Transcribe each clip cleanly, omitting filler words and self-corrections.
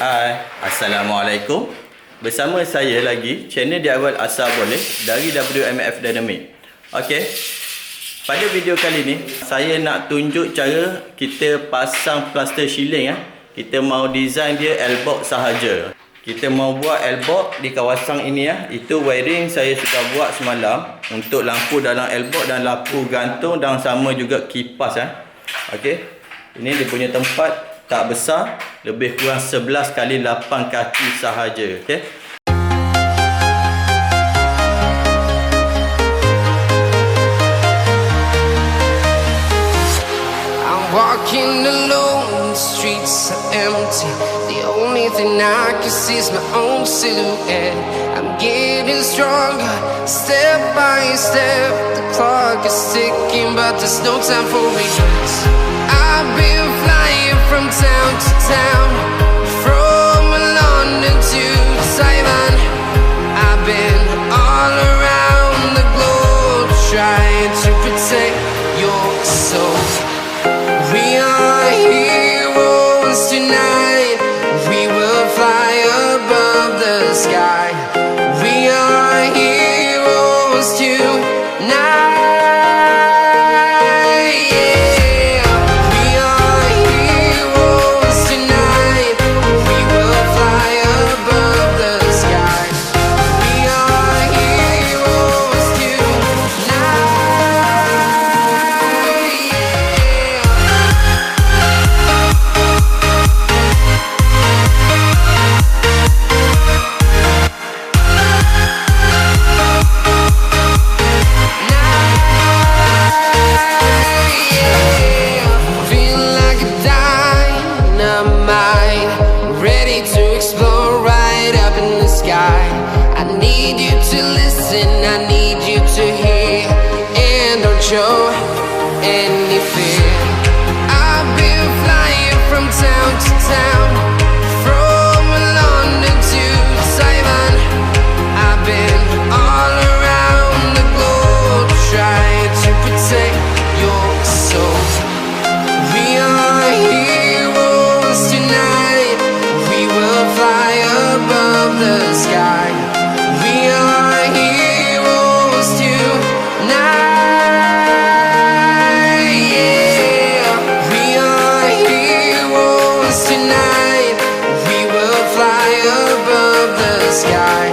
Hai, Assalamualaikum. Bersama saya lagi, channel di awal asal boleh dari WMF Dynamic. Okey. Pada video kali ni, saya nak tunjuk cara kita pasang plaster shilling. Kita mau design dia L-box sahaja. Kita mau buat L-box di kawasan ini. Itu wiring saya sudah buat semalam untuk lampu dalam L-box dan lampu gantung dan sama juga kipas. Okey. Ini dia punya tempat tak besar, lebih kurang 11 kali 8 kaki sahaja. Okey. Walking alone, the streets are empty. The only thing I can see is my own silhouette. I'm getting stronger, step by step. The clock is ticking, but there's no time for regrets. I've been flying from town to town, from London to Taiwan. I've been all around the globe, trying to protect your soul. We are heroes tonight. We will fly above the sky. We are heroes tonight. Yeah. We are heroes tonight. We will fly above the sky. We are heroes tonight. Show any fear. I've been flying from town to town, from London to Taiwan. I've been all around the globe, trying to protect your soul. We are heroes tonight. We will fly above the sky. We are heroes tonight. Sky.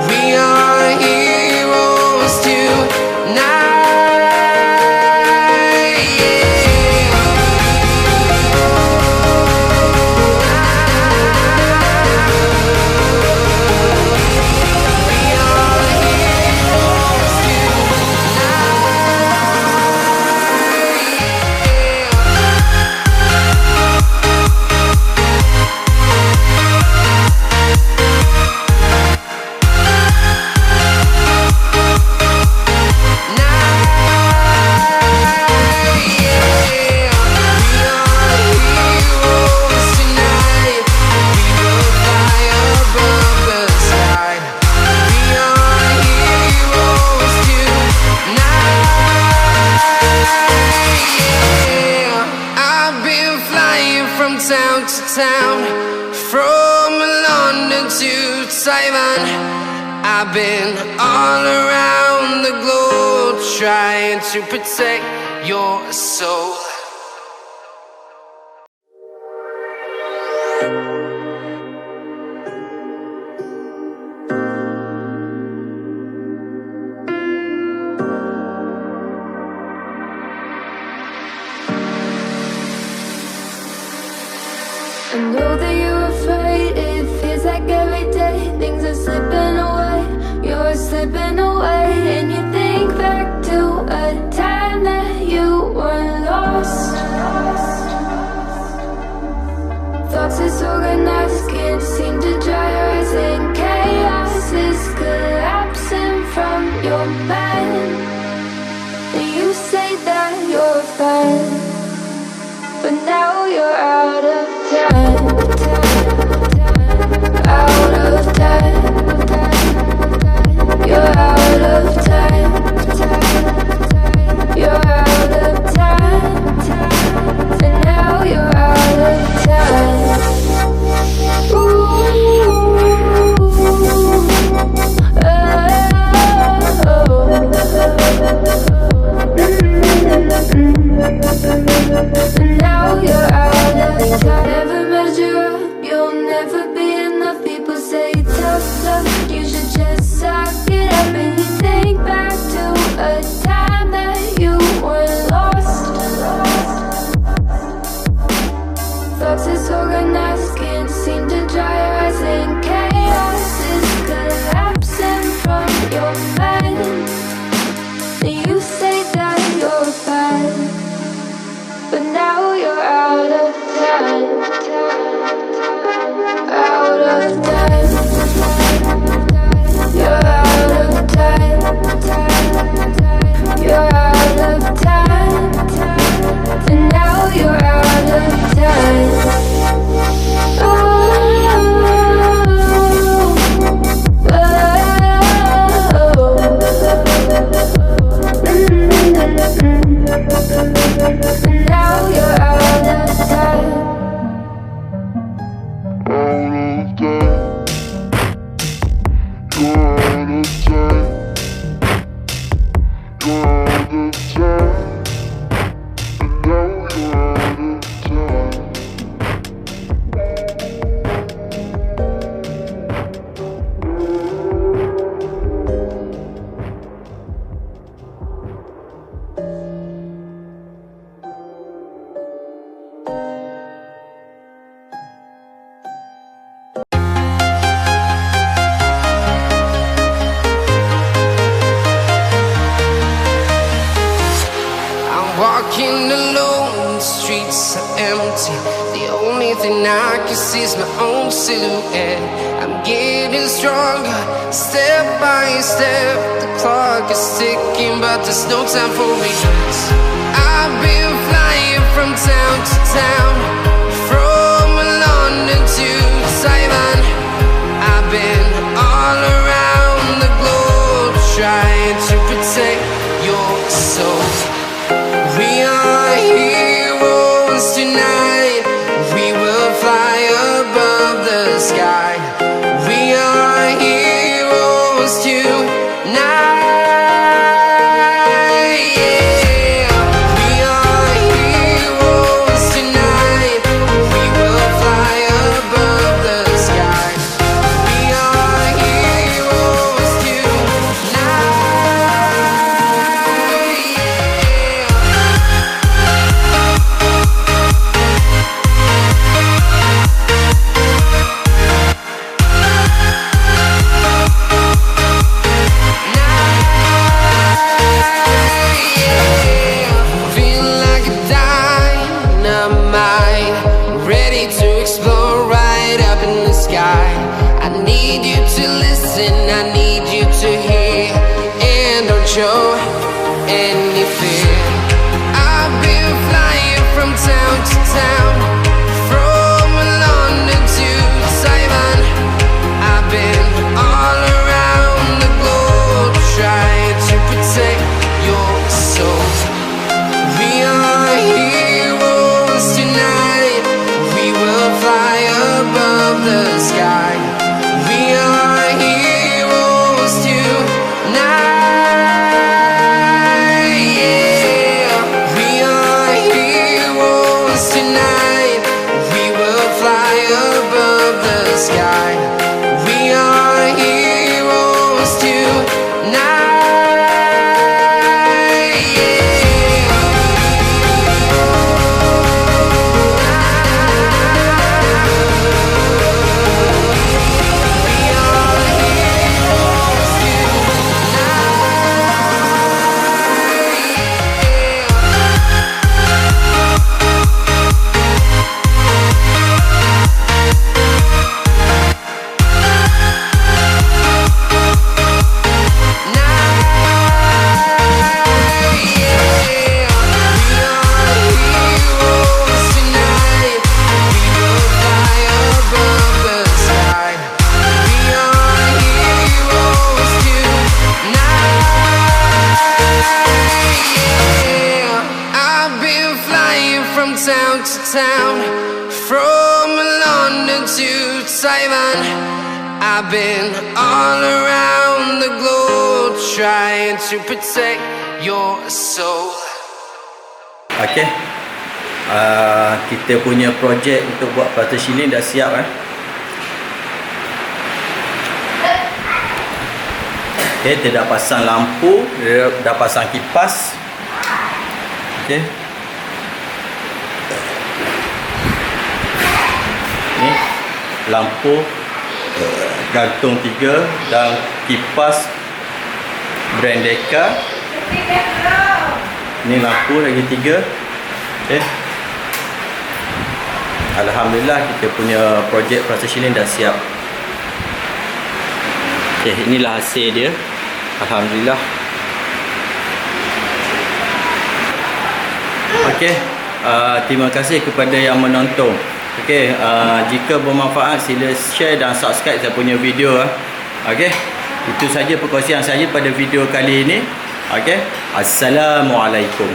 We are heroes tonight. Yeah. We are heroes town to town, from London to Taiwan. I've been all around the globe, trying to protect your soul. I know that you're afraid, it feels like every day things are slipping away, you're slipping away. And you think back to a time that you were lost. Thoughts disorganized, can't seem to dry your eyes, and chaos is collapsing from your mind. And you say that you're fine, but now you're out of time, out of time. You're out of time, you're out of time, and now you're out of time. thing I can see is my own silhouette. I'm getting stronger, step by step. The clock is ticking, but there's no time for regrets. I've been flying from town to town, from London to Taiwan. I've been all around the globe, trying to protect your soul. We are heroes tonight. We will fly above the sky. We are heroes tonight. Yeah. We are heroes tonight. We will fly above the sky. We are heroes tonight. Feel like a dynamite, ready to explode right up in the sky. I need you to listen, I need you to hear, and don't show any fear. I've been flying from town to town, from London to Taiwan. I've been all around the globe, trying to protect your soul. We are heroes tonight. We will fly above the sky. We are heroes tonight. Yeah. We are heroes tonight. We will fly above the sky. We are heroes tonight. Town to town, from London to Taiwan. I've been all around the globe, trying to protect your soul. Okay, kita punya projek untuk buat plaster ceiling dah siap Okay, dia dah pasang lampu, dia dah pasang kipas. Okay, ni lampu gantung 3 dan kipas brand Deka. Ni lampu lagi 3. Okay, alhamdulillah kita punya projek plaster ceiling dah siap. Okay, inilah hasil dia. Alhamdulillah. Okay, terima kasih kepada yang menonton. Okay, jika bermanfaat sila share dan subscribe saya punya video. Okay, itu saja perkongsian saya pada video kali ini. Okay, Assalamualaikum.